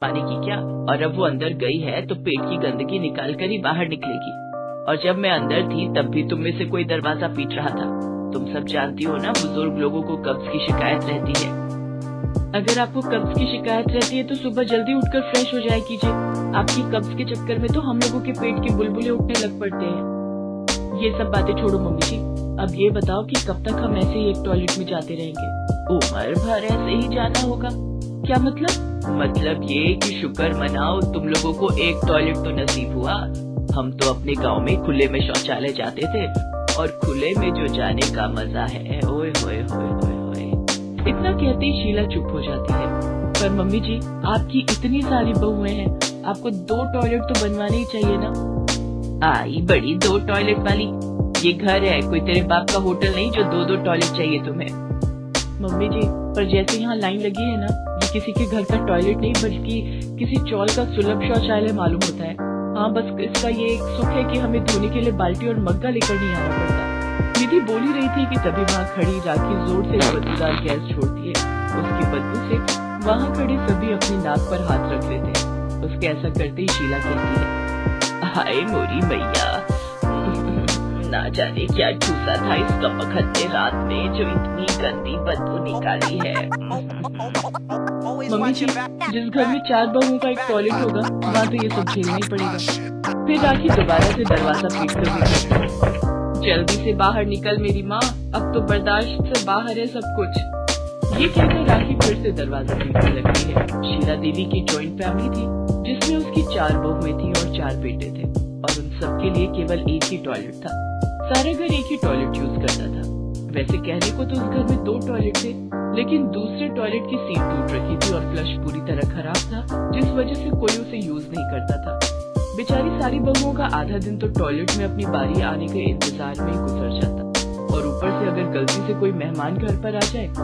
पानी की क्या, और अब वो अंदर गई है तो पेट की गंदगी निकाल कर ही बाहर निकलेगी। और जब मैं अंदर थी तब भी तुम में से कोई दरवाजा पीट रहा था। तुम सब जानती हो ना, बुजुर्ग लोगों को कब्ज की शिकायत रहती है। अगर आपको कब्ज की शिकायत रहती है तो सुबह जल्दी उठकर फ्रेश हो जाया कीजिए। आपकी कब्ज के चक्कर में तो हम लोगों के पेट के बुलबुले उठने लग पड़ते हैं। ये सब बातें छोड़ो मम्मी जी, अब ये बताओ कि कब तक हम ऐसे ही एक टॉयलेट में जाते रहेंगे? उम्र भर ऐसे ही जाना होगा। क्या मतलब? मतलब ये कि शुक्र मनाओ तुम लोगों को एक टॉयलेट तो नसीब हुआ। हम तो अपने गांव में खुले में शौचालय जाते थे, और खुले में जो जाने का मजा है, ओए होए होए होए होए। इतना कहते ही शीला चुप हो जाती है। पर मम्मी जी, आपकी इतनी सारी बहुएं हैं, आपको 2 टॉयलेट तो बनवाने ही चाहिए ना। आई बड़ी 2 टॉयलेट वाली, ये घर है, कोई तेरे बाप का होटल नहीं जो 2-2 टॉयलेट चाहिए तुम्हें। मम्मी जी, पर जैसे यहाँ लाइन लगी है ना, ये किसी के घर का टॉयलेट नहीं बल्कि किसी चौल का सुलभ शौचालय मालूम होता है। हाँ, बस इसका ये एक सुख है कि हमें धोने के लिए बाल्टी और मग्गा लेकर नहीं आना पड़ता। निधि बोल ही रही थी कि तभी वहाँ खड़ी राखी जोर से बदबूदार गैस छोड़ती है। उसकी बदबू से वहाँ खड़े सभी अपनी नाक पर हाथ रख लेते हैं। उसके ऐसा करते ही शीला कहती है, हाय मोरी मैया, ना जाने क्या ठूसा था इस कमबख्त ने रात में जो इतनी गंदी बदबू निकाली है। मम्मी जी, जिस घर में 4 बहुओं का एक टॉयलेट होगा वहाँ तो ये सब झेलना ही पड़ेगा। फिर राखी दोबारा से दरवाजा पीट कर भी, जल्दी से बाहर निकल मेरी माँ, अब तो बर्दाश्त से बाहर है सब कुछ। ये कहकर राखी फिर से दरवाजा पीटने लगती है। शीला देवी की जॉइंट फैमिली थी जिसमें उसकी 4 बहुएं थी और 4 बेटे थे, और उन सबके लिए केवल एक ही टॉयलेट था। सारे घर एक ही टॉयलेट यूज करता था। वैसे कहने को तो उस घर में 2 टॉयलेट थे, लेकिन दूसरे टॉयलेट की सीट टूट रखी थी और फ्लश पूरी तरह खराब था, जिस वजह से कोई उसे यूज नहीं करता था। बेचारी सारी बहुओं का आधा दिन तो टॉयलेट में अपनी बारी आने के इंतजार में ही गुजर जाता, और ऊपर से अगर गलती से कोई मेहमान घर पर आ जाए